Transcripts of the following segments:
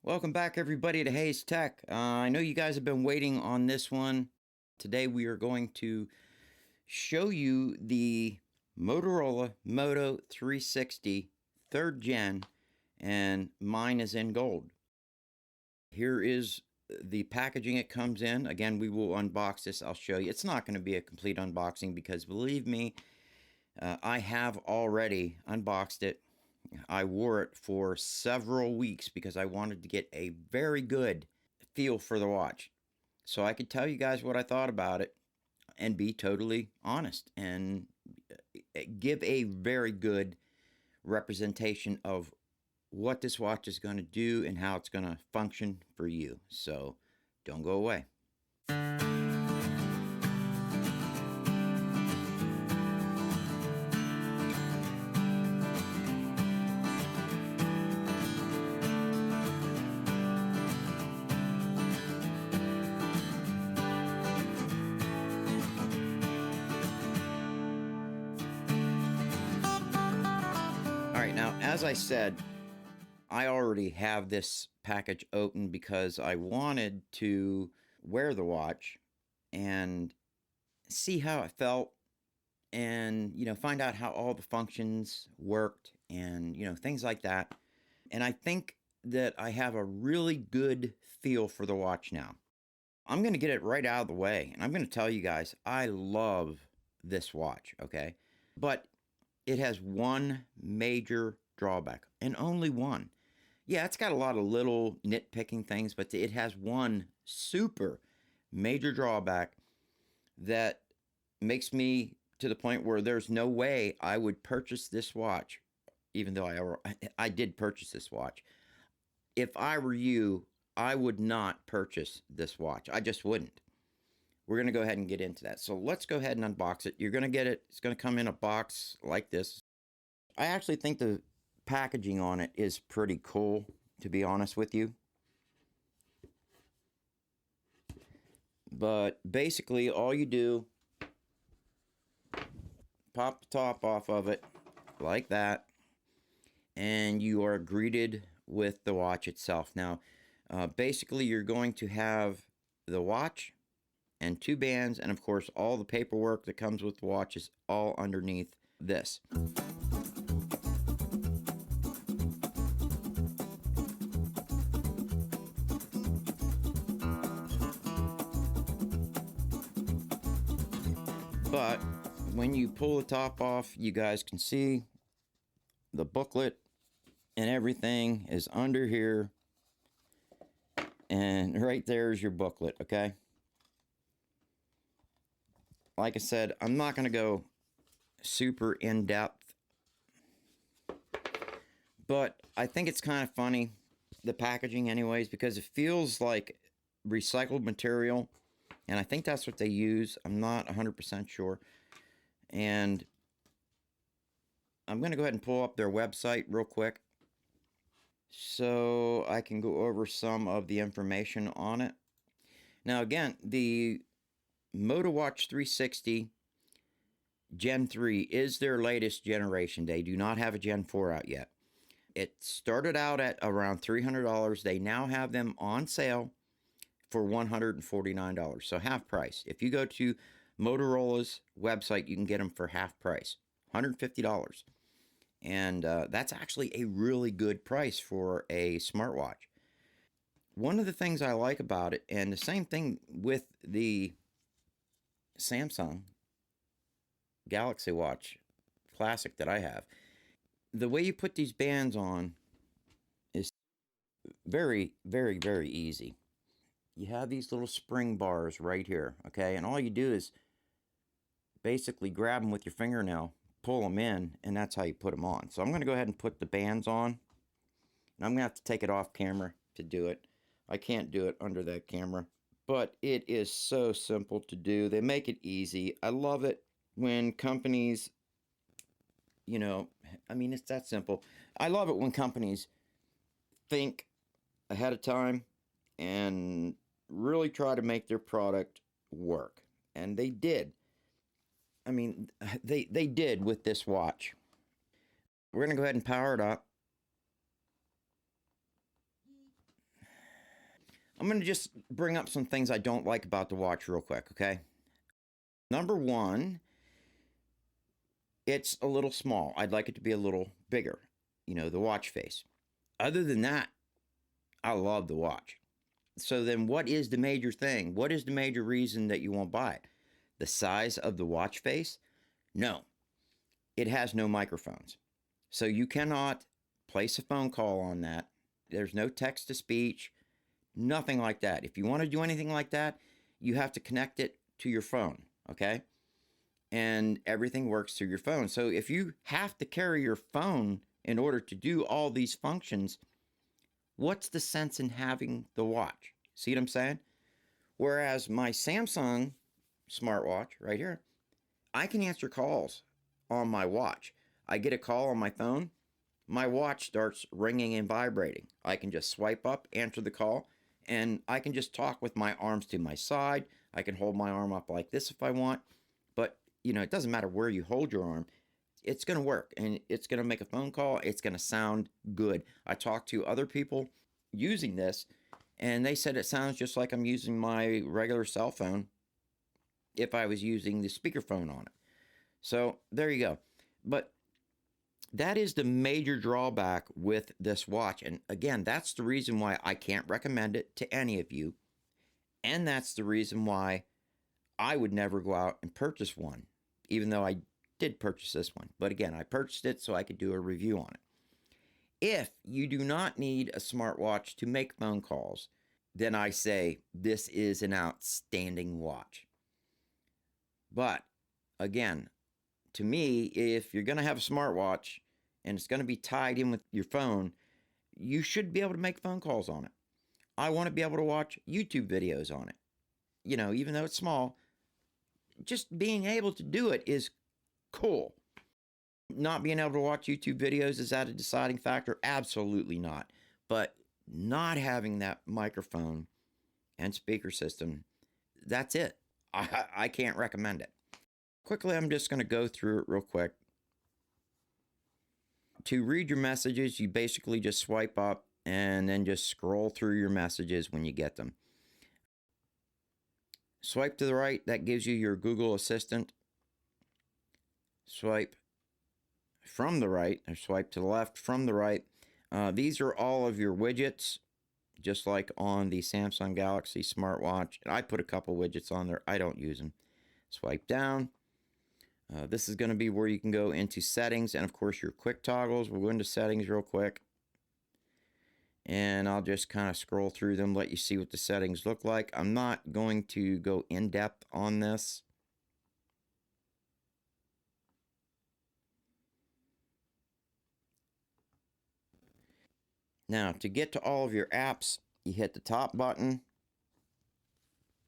Welcome back, everybody, to Hayes Tech. I know you guys have been waiting on this one. Today we are going to show you the Motorola Moto 360 3rd gen, and mine is in gold. Here is the packaging it comes in. Again, we will unbox this. I'll show you. It's not going to be a complete unboxing because, believe me, I have already unboxed it. I wore it for several weeks because I wanted to get a very good feel for the watch, so I could tell you guys what I thought about it and be totally honest and give a very good representation of what this watch is going to do and how it's going to function for you. So don't go away. Alright, now as I said, I already have this package open because I wanted to wear the watch and see how it felt and, find out how all the functions worked and, things like that. And I think that I have a really good feel for the watch now. I'm going to get it right out of the way, and I'm going to tell you guys, I love this watch, okay? But it has one major drawback, and only one. Yeah, it's got a lot of little nitpicking things, but it has one super major drawback that makes me to the point where there's no way I would purchase this watch, even though I did purchase this watch. If I were you, I would not purchase this watch. I just wouldn't. We're going to go ahead and get into that. So let's go ahead and unbox it. You're going to get it. It's going to come in a box like this. I actually think the packaging on it is pretty cool, to be honest with you. But basically, all you do, pop the top off of it like that, and you are greeted with the watch itself. Now, basically, you're going to have the watch and two bands, and of course, all the paperwork that comes with the watch is all underneath this. But when you pull the top off, you guys can see the booklet and everything is under here. And right there is your booklet, okay? Like I said, I'm not going to go super in-depth, but I think it's kind of funny, the packaging anyways, because it feels like recycled material. And I think that's what they use. I'm not 100% sure. And I'm going to go ahead and pull up their website real quick so I can go over some of the information on it. Now, again, the Moto Watch 360 Gen 3 is their latest generation. They do not have a Gen 4 out yet. It started out at around $300. They now have them on sale for $149, so half price. If you go to Motorola's website, you can get them for half price, $150. And that's actually a really good price for a smartwatch. One of the things I like about it, and the same thing with the Samsung Galaxy Watch Classic that I have, the way you put these bands on is very, very, very easy. You have these little spring bars right here, okay? And all you do is basically grab them with your fingernail, pull them in, and that's how you put them on. So I'm going to go ahead and put the bands on. And I'm going to have to take it off camera to do it. I can't do it under that camera. But it is so simple to do. They make it easy. I love it when companies, it's that simple. I love it when companies think ahead of time and really try to make their product work. And they did. I mean, they did with this watch. We're going to go ahead and power it up. I'm going to just bring up some things I don't like about the watch real quick, okay? Number one, it's a little small. I'd like it to be a little bigger, you know, the watch face. Other than that, I love the watch. So then what is the major thing? What is the major reason that you won't buy it? The size of the watch face? No, it has no microphones. So you cannot place a phone call on that. There's no text to speech, nothing like that. If you want to do anything like that, you have to connect it to your phone, okay? And everything works through your phone. So if you have to carry your phone in order to do all these functions, what's the sense in having the watch? See what I'm saying? Whereas my Samsung smartwatch right here, I can answer calls on my watch. I get a call on my phone, my watch starts ringing and vibrating. I can just swipe up, answer the call, and I can just talk with my arms to my side. I can hold my arm up like this if I want. But, you know, it doesn't matter where you hold your arm. It's going to work, and it's going to make a phone call. It's going to sound good. I talked to other people using this, and they said it sounds just like I'm using my regular cell phone if I was using the speakerphone on it. So there you go. But that is the major drawback with this watch. And again, that's the reason why I can't recommend it to any of you. And that's the reason why I would never go out and purchase one, even though I did purchase this one. But again, I purchased it so I could do a review on it. If you do not need a smartwatch to make phone calls, then I say this is an outstanding watch. But again, to me, if you're going to have a smartwatch and it's going to be tied in with your phone, you should be able to make phone calls on it. I want to be able to watch YouTube videos on it. You know, even though it's small, just being able to do it is cool. Not being able to watch YouTube videos, is that a deciding factor? Absolutely not. But not having that microphone and speaker system, that's it. I can't recommend it. Quickly, I'm just going to go through it real quick. To read your messages, you basically just swipe up and then just scroll through your messages when you get them. Swipe to the right, that gives you your Google Assistant. Swipe from the right, or swipe to the left from the right. These are all of your widgets, just like on the Samsung Galaxy smartwatch. I put a couple widgets on there. I don't use them. Swipe down. This is going to be where you can go into settings and, of course, your quick toggles. We'll go into settings real quick. And I'll just kind of scroll through them, let you see what the settings look like. I'm not going to go in depth on this. Now, to get to all of your apps, you hit the top button.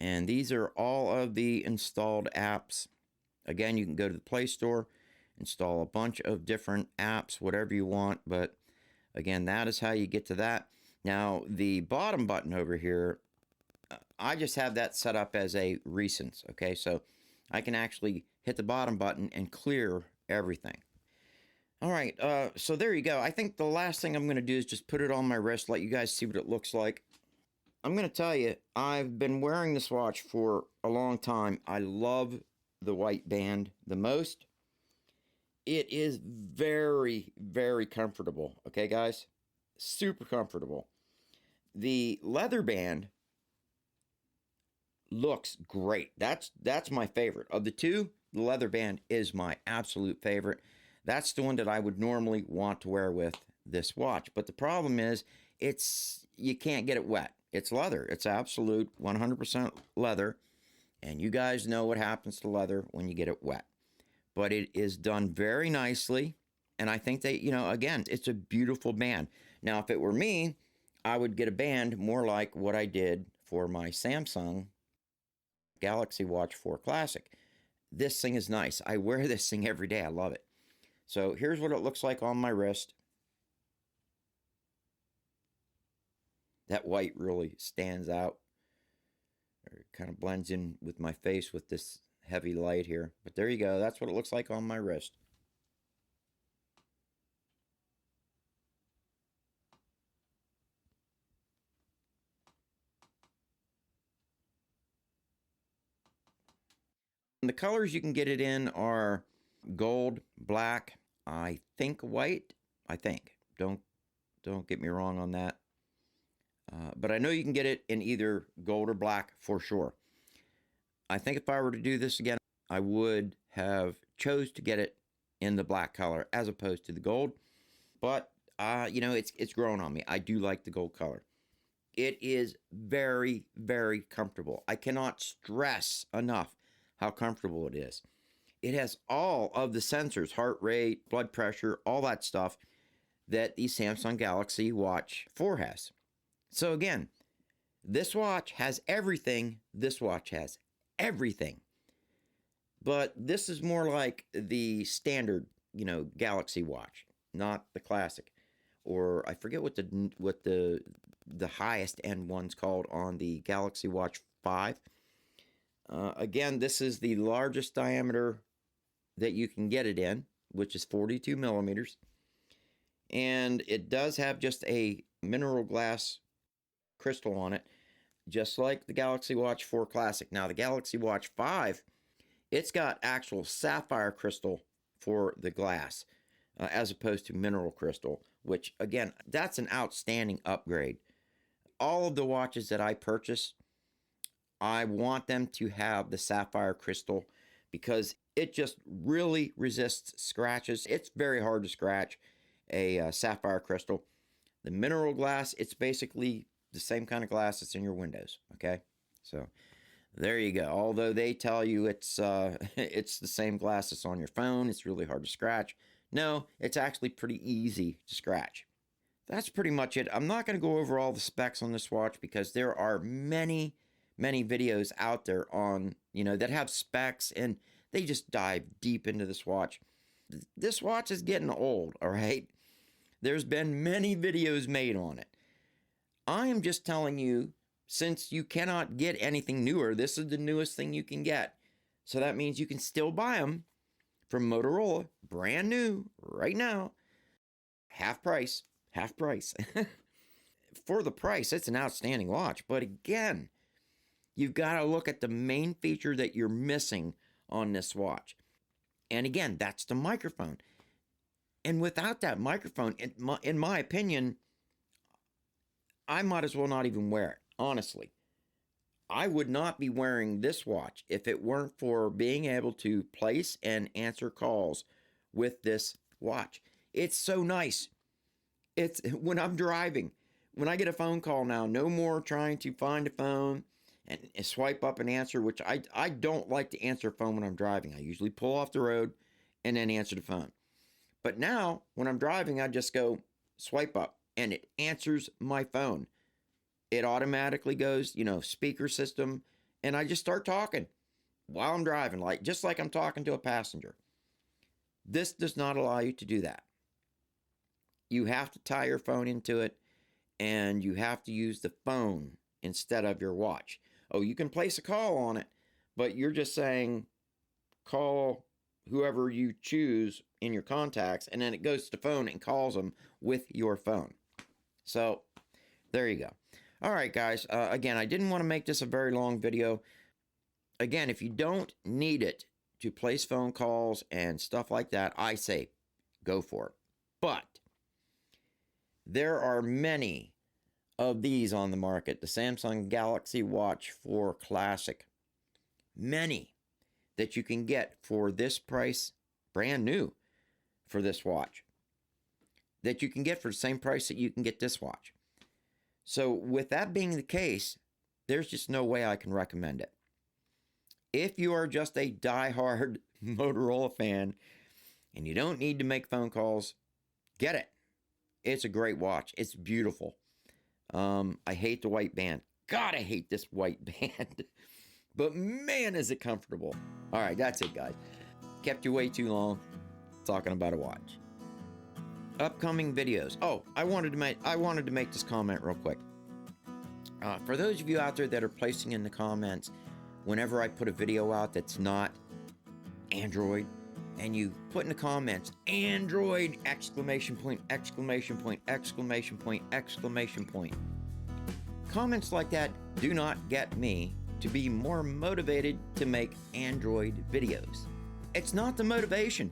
And these are all of the installed apps. Again, you can go to the Play Store, install a bunch of different apps, whatever you want. But again, that is how you get to that. Now, the bottom button over here, I just have that set up as a recents. Okay, so I can actually hit the bottom button and clear everything. All right, so there you go. I think the last thing I'm going to do is just put it on my wrist, let you guys see what it looks like. I'm going to tell you, I've been wearing this watch for a long time. I love the white band the most. It is very, very comfortable. Okay, guys? Super comfortable. The leather band looks great. That's my favorite. Of the two, the leather band is my absolute favorite. That's the one that I would normally want to wear with this watch. But the problem is, you can't get it wet. It's leather. It's absolute 100% leather. And you guys know what happens to leather when you get it wet. But it is done very nicely. And I think that, you know, again, it's a beautiful band. Now, if it were me, I would get a band more like what I did for my Samsung Galaxy Watch 4 Classic. This thing is nice. I wear this thing every day. I love it. So here's what it looks like on my wrist. That white really stands out. It kind of blends in with my face with this heavy light here. But there you go. That's what it looks like on my wrist. And the colors you can get it in are gold, black, I think white. I think. Don't get me wrong on that. But I know you can get it in either gold or black for sure. I think if I were to do this again, I would have chose to get it in the black color as opposed to the gold. But, you know, it's growing on me. I do like the gold color. It is very, very comfortable. I cannot stress enough how comfortable it is. It has all of the sensors, heart rate, blood pressure, all that stuff that the Samsung Galaxy Watch 4 has. So again, this watch has everything. This watch has everything. But this is more like the standard, you know, Galaxy Watch, not the classic. Or I forget what the highest end one's called on the Galaxy Watch 5. Again, this is the largest diameter that you can get it in, which is 42 millimeters. And it does have just a mineral glass crystal on it, just like the Galaxy Watch 4 Classic. Now, the Galaxy Watch 5, it's got actual sapphire crystal for the glass, as opposed to mineral crystal, which, again, that's an outstanding upgrade. All of the watches that I purchase, I want them to have the sapphire crystal because it just really resists scratches. It's very hard to scratch a sapphire crystal. The mineral glass, it's basically the same kind of glass that's in your windows, okay? So there you go. Although they tell you it's it's the same glass that's on your phone, it's really hard to scratch. No, it's actually pretty easy to scratch. That's pretty much it. I'm not going to go over all the specs on this watch because there are many videos out there on, you know, that have specs and they just dive deep into this watch. This watch is getting old, all right? There's been many videos made on it. I am just telling you, since you cannot get anything newer, this is the newest thing you can get. So that means you can still buy them from Motorola, brand new, right now. Half price. For the price, it's an outstanding watch. But again, you've got to look at the main feature that you're missing on this watch. And again, that's the microphone. And without that microphone, in my opinion, I might as well not even wear it, honestly. I would not be wearing this watch if it weren't for being able to place and answer calls with this watch. It's so nice. It's when I'm driving, when I get a phone call now, no more trying to find a phone and swipe up and answer, which I don't like to answer a phone when I'm driving. I usually pull off the road and then answer the phone. But now, when I'm driving, I just go swipe up, and it answers my phone. It automatically goes, you know, speaker system, and I just start talking while I'm driving, just like I'm talking to a passenger. This does not allow you to do that. You have to tie your phone into it, and you have to use the phone instead of your watch. Oh, you can place a call on it, but you're just saying, call whoever you choose in your contacts, and then it goes to the phone and calls them with your phone. So there you go. All right, guys. Again, I didn't want to make this a very long video. Again, if you don't need it to place phone calls and stuff like that, I say go for it. But there are many of these on the market. The Samsung Galaxy Watch 4 Classic. Many that you can get for this price, brand new for this watch, that you can get for the same price that you can get this watch. So with that being the case, there's just no way I can recommend it. If you are just a diehard Motorola fan and you don't need to make phone calls, get it. It's a great watch. It's beautiful. I hate the white band. God, I hate this white band. But man, is it comfortable. All right, that's it, guys. Kept you way too long talking about a watch. Upcoming videos. Oh, I wanted to make this comment real quick. For those of you out there that are placing in the comments whenever I put a video out that's not Android, and you put in the comments, Android, exclamation point, exclamation point, exclamation point, exclamation point. Comments like that do not get me to be more motivated to make Android videos. It's not the motivation.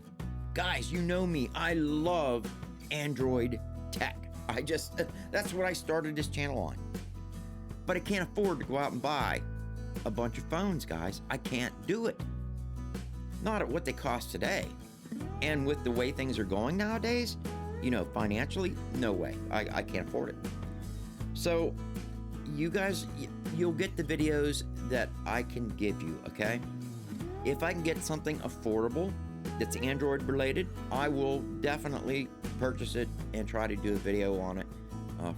Guys, you know me, I love Android tech. That's what I started this channel on. But I can't afford to go out and buy a bunch of phones, guys. I can't do it. Not at what they cost today. And with the way things are going nowadays, you know, financially, no way. I can't afford it. So you guys, you'll get the videos that I can give you, okay? If I can get something affordable that's Android related, I will definitely purchase it and try to do a video on it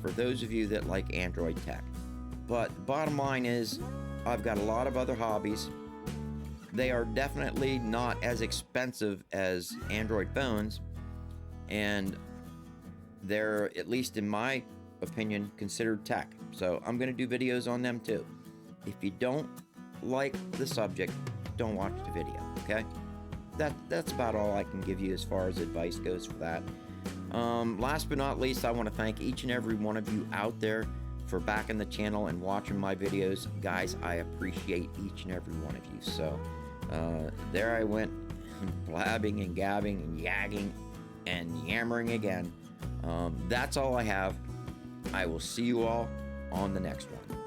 for those of you that like Android tech. But the bottom line is, I've got a lot of other hobbies. They are definitely not as expensive as Android phones, and they're, at least in my opinion, considered tech. So I'm going to do videos on them too. If you don't like the subject, don't watch the video, okay? That's about all I can give you as far as advice goes for that. Last but not least, I want to thank each and every one of you out there for backing the channel and watching my videos. Guys, I appreciate each and every one of you. So there I went, blabbing and gabbing and yagging and yammering again. That's all I have. I will see you all on the next one.